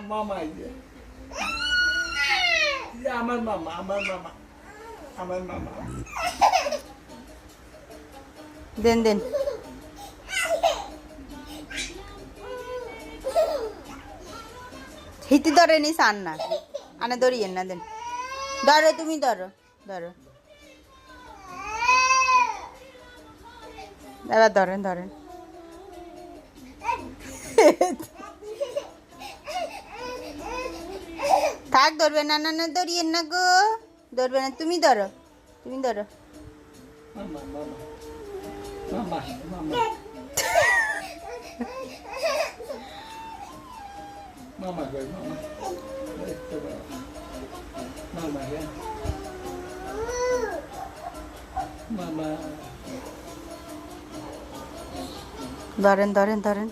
মামা এই যে আমার মামা আমার মামা আমার মামা দেন দেন হিতি ধরে নিস আন না আনে ধরিয়েন না দেন ধরো তুমি ধরো ধরো এবার ধরেন ধরেন থাক ধরবে না না না ধরিয়েন না গো ধরবে না তুমি ধরো তুমি ধরো মামা মামা মামা মামা কই মামা মামা রে মামা ধরেন ধরেন ধরেন